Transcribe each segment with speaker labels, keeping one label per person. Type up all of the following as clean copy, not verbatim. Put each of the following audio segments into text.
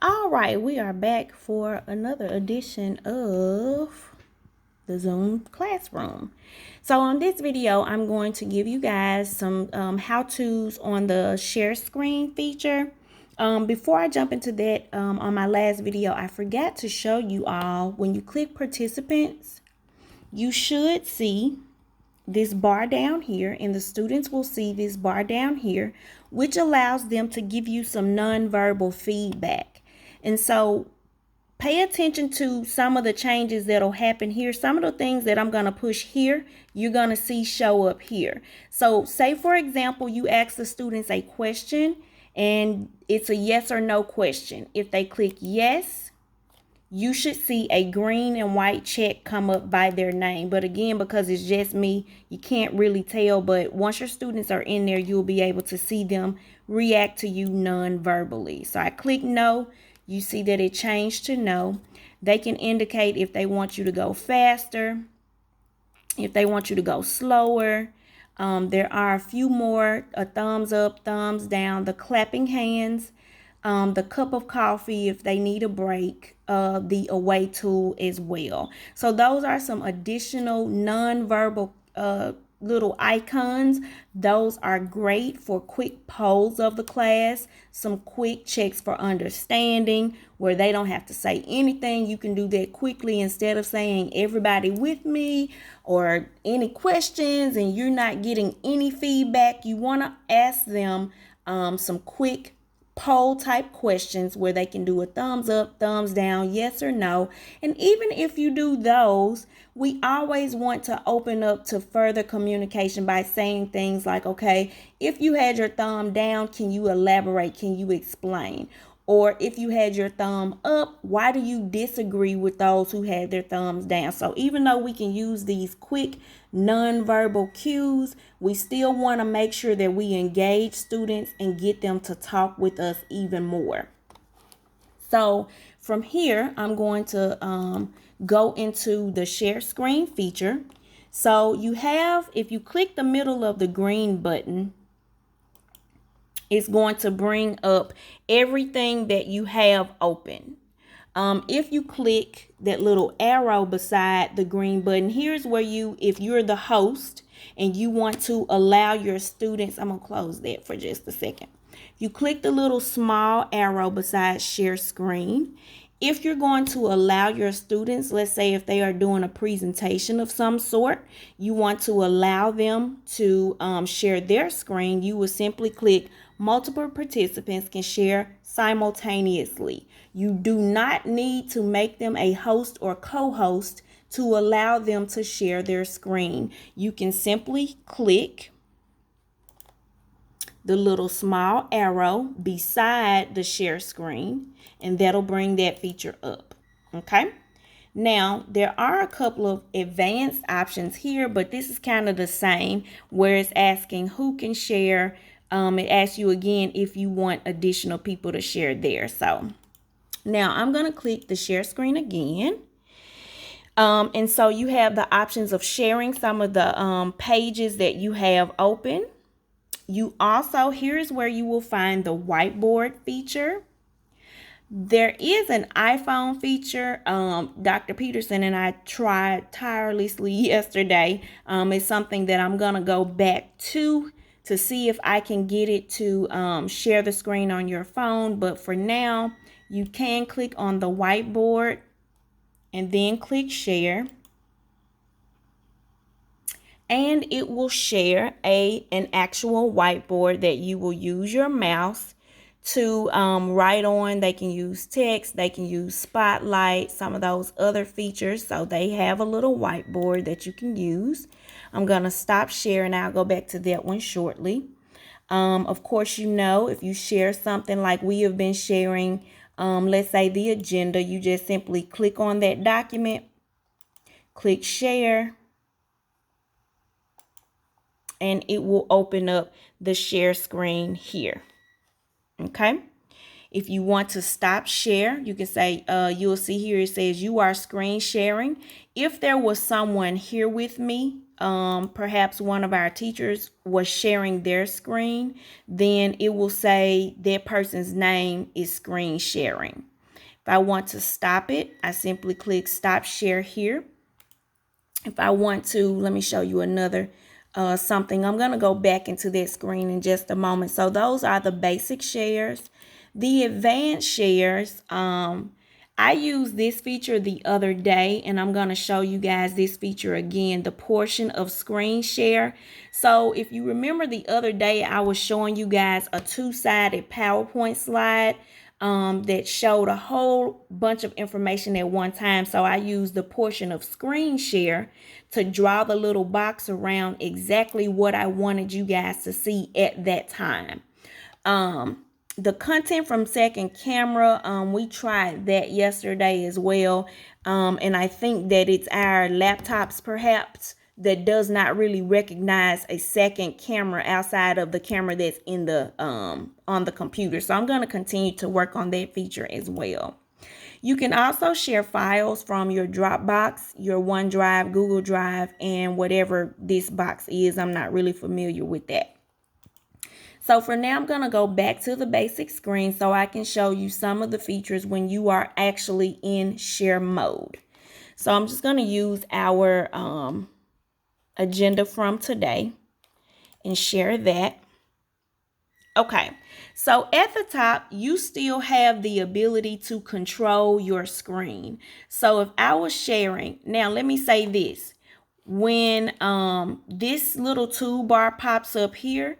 Speaker 1: All right, we are back for another edition of the Zoom classroom. So on this video, I'm going to give you guys some how-tos on the share screen feature. Before I jump into that, on my last video, I forgot to show you all when you click participants, you should see this bar down here, and the students will see this bar down here, which allows them to give you some nonverbal feedback. And so pay attention to some of the changes that'll happen here. Some of the things that I'm going to push here, you're going to see show up here. So say, for example, you ask the students a question and it's a yes or no question. If they click yes, you should see a green and white check come up by their name. But again, because it's just me, you can't really tell. But once your students are in there, you'll be able to see them react to you non-verbally. So I click no. You see that it changed to no. They can indicate if they want you to go faster, if they want you to go slower. There are a few more, a thumbs up, thumbs down, the clapping hands, the cup of coffee if they need a break, the away tool as well. So those are some additional nonverbal little icons. Those are great for quick polls of the class, some quick checks for understanding where they don't have to say anything. You can do that quickly instead of saying everybody with me or any questions and you're not getting any feedback. You want to ask them some quick poll type questions where they can do a thumbs up, thumbs down, yes or no. And even if you do those, we always want to open up to further communication by saying things like, okay, if you had your thumb down, can you elaborate? Can you explain? Or if you had your thumb up, why do you disagree with those who had their thumbs down? So even though we can use these quick nonverbal cues, we still want to make sure that we engage students and get them to talk with us even more. So from here, I'm going to go into the share screen feature. So you have, if you click the middle of the green button, it's going to bring up everything that you have open. If you click that little arrow beside the green button, here's where you, if you're the host and you want to allow your students, I'm going to close that for just a second. You click the little small arrow beside share screen. If you're going to allow your students, let's say if they are doing a presentation of some sort, you want to allow them to share their screen, you will simply click multiple participants can share simultaneously. You do not need to make them a host or co-host to allow them to share their screen. You can simply click the little small arrow beside the share screen, and that'll bring that feature up. Okay. Now, there are a couple of advanced options here, but this is kind of the same, where it's asking who can share. It asks you again if you want additional people to share there. So now I'm going to click the share screen again. And so you have the options of sharing some of the pages that you have open. You also, here's where you will find the whiteboard feature. There is an iPhone feature. Dr. Peterson and I tried tirelessly yesterday. It's something that I'm going to go back to see if I can get it to share the screen on your phone. But for now, you can click on the whiteboard and then click share. And it will share an actual whiteboard that you will use your mouse to write on. They can use text, they can use spotlight, some of those other features. So they have a little whiteboard that you can use. I'm going to stop sharing. I'll go back to that one shortly. Of course, you know, if you share something like we have been sharing, let's say the agenda, you just simply click on that document, click share, and it will open up the share screen here. Okay. If you want to stop share, you can say, you'll see here it says you are screen sharing. If there was someone here with me perhaps one of our teachers was sharing their screen, then it will say that person's name is screen sharing. If I want to stop it, I simply click stop share here. If I want to, let me show you another something. I'm going to go back into that screen in just a moment. So those are the basic shares. The advanced shares, I used this feature the other day, and I'm going to show you guys this feature again, the portion of screen share. So if you remember the other day, I was showing you guys a two-sided PowerPoint slide that showed a whole bunch of information at one time. So I used the portion of screen share to draw the little box around exactly what I wanted you guys to see at that time. The content from second camera, we tried that yesterday as well. And I think that it's our laptops perhaps that does not really recognize a second camera outside of the camera that's in the on the computer. So I'm going to continue to work on that feature as well. You can also share files from your Dropbox, your OneDrive, Google Drive, and whatever this box is. I'm not really familiar with that. So for now, I'm going to go back to the basic screen so I can show you some of the features when you are actually in share mode. So I'm just going to use our agenda from today and share that. Okay, so at the top, you still have the ability to control your screen. So if I was sharing, now let me say this. When this little toolbar pops up here,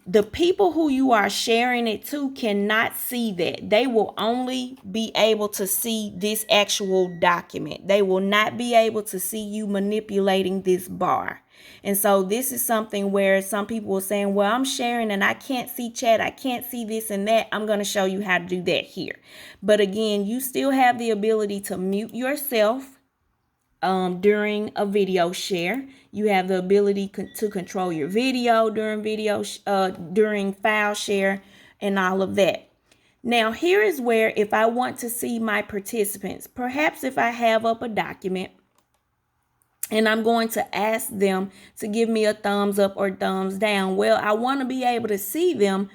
Speaker 1: the people who you are sharing it to cannot see that. They will only be able to see this actual document. They will not be able to see you manipulating this bar. And so this is something where some people are saying, well, I'm sharing and I can't see chat. I can't see this and that. I'm going to show you how to do that here. But again, you still have the ability to mute yourself during a video share. You have the ability to control your video during file share and all of that. Now, here is where if I want to see my participants, perhaps if I have up a document and I'm going to ask them to give me a thumbs up or thumbs down, well, I want to be able to see them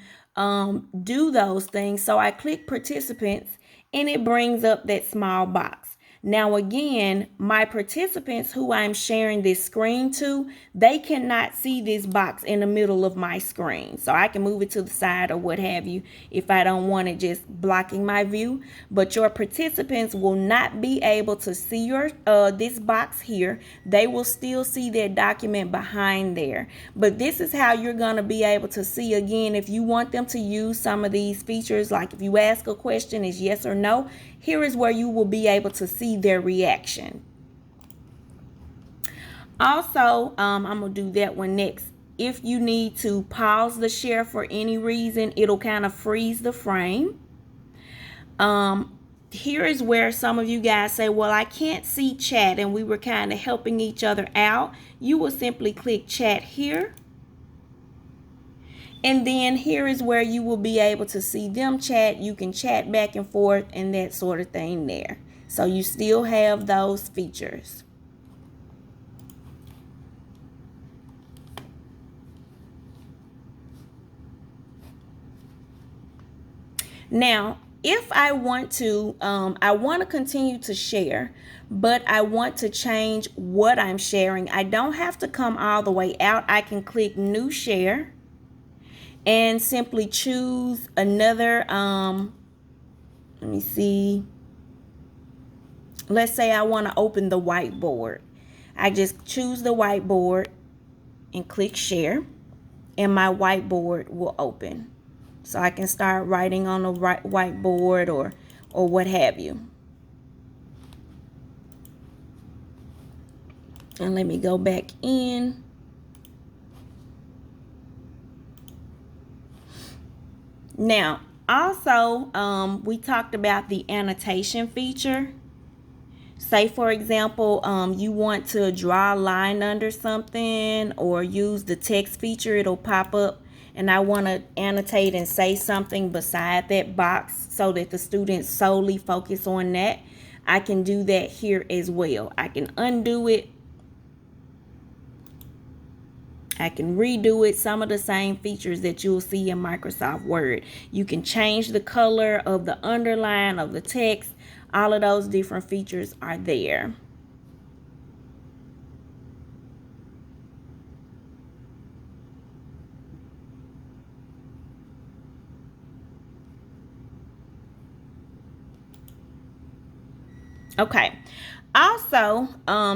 Speaker 1: do those things. So I click participants and it brings up that small box. Now, again, my participants who I'm sharing this screen to, they cannot see this box in the middle of my screen. So I can move it to the side or what have you if I don't want it just blocking my view. But your participants will not be able to see your this box here. They will still see that document behind there. But this is how you're going to be able to see, again, if you want them to use some of these features, like if you ask a question, is yes or no, here is where you will be able to see their reaction. Also, I'm going to do that one next. If you need to pause the share for any reason, it'll kind of freeze the frame. Here is where some of you guys say, well, I can't see chat, and we were kind of helping each other out. You will simply click chat here. And then here is where you will be able to see them chat. You can chat back and forth and that sort of thing there. So you still have those features. Now, if I want to continue to share, but I want to change what I'm sharing, I don't have to come all the way out. I can click new share and simply choose another, let me see. Let's say I want to open the whiteboard. I just choose the whiteboard and click share, and my whiteboard will open. So I can start writing on the whiteboard or what have you. And let me go back in. Now, also, we talked about the annotation feature. Say, for example, you want to draw a line under something or use the text feature, it'll pop up, and I want to annotate and say something beside that box so that the students solely focus on that. I can do that here as well. I can undo it I can redo it. Some of the same features that you'll see in Microsoft Word. You can change the color of the underline of the text. All of those different features are there. Okay. Also,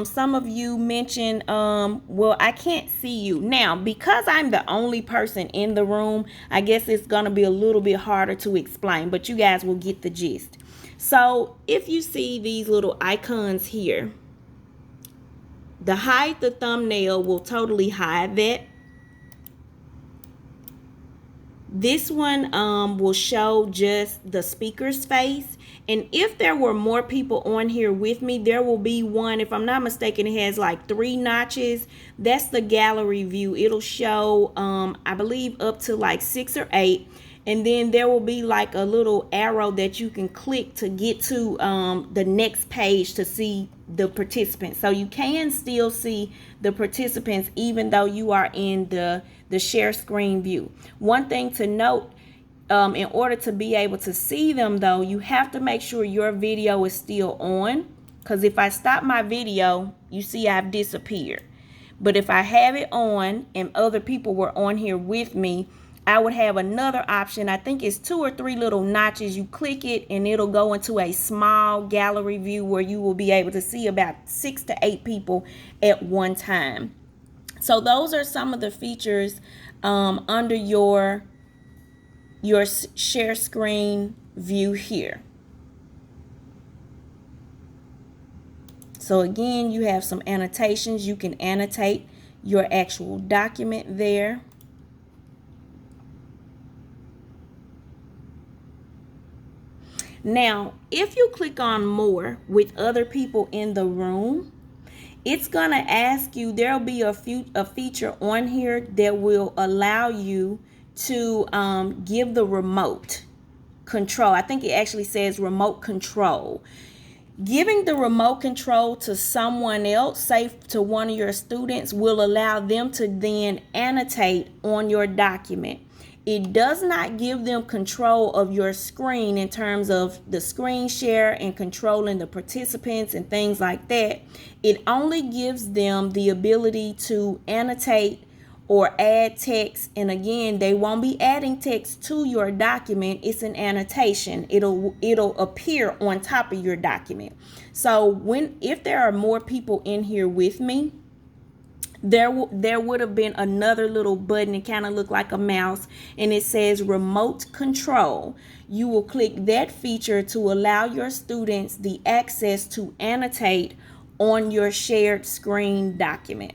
Speaker 1: some of you mentioned, well, I can't see you. Now, because I'm the only person in the room, I guess it's going to be a little bit harder to explain, but you guys will get the gist. So if you see these little icons here, the hide the thumbnail will totally hide that. This one will show just the speaker's face. And if there were more people on here with me, there will be one, if I'm not mistaken, it has like 3 notches. That's the gallery view. It'll show, I believe, up to like 6 or 8. And then there will be like a little arrow that you can click to get to the next page to see the participants. So you can still see the participants even though you are in the share screen view. One thing to note, in order to be able to see them though, you have to make sure your video is still on. Because if I stop my video, you see I've disappeared. But if I have it on and other people were on here with me, I would have another option. I think it's 2 or 3 little notches. You click it and it'll go into a small gallery view where you will be able to see about 6 to 8 people at one time. So those are some of the features under your share screen view here. So again, you have some annotations. You can annotate your actual document there. Now, if you click on more with other people in the room, it's going to ask you, there'll be a feature on here that will allow you to give the remote control. I think it actually says remote control. Giving the remote control to someone else, say to one of your students, will allow them to then annotate on your document. It does not give them control of your screen in terms of the screen share and controlling the participants and things like that. It only gives them the ability to annotate or add text. And again, they won't be adding text to your document. It's an annotation. It'll appear on top of your document. So if there are more people in here with me, there would have been another little button. It kind of looked like a mouse, and it says remote control. You will click that feature to allow your students the access to annotate on your shared screen document.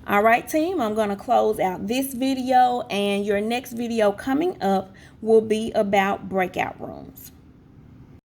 Speaker 1: All right, team, I'm going to close out this video, and your next video coming up will be about breakout rooms.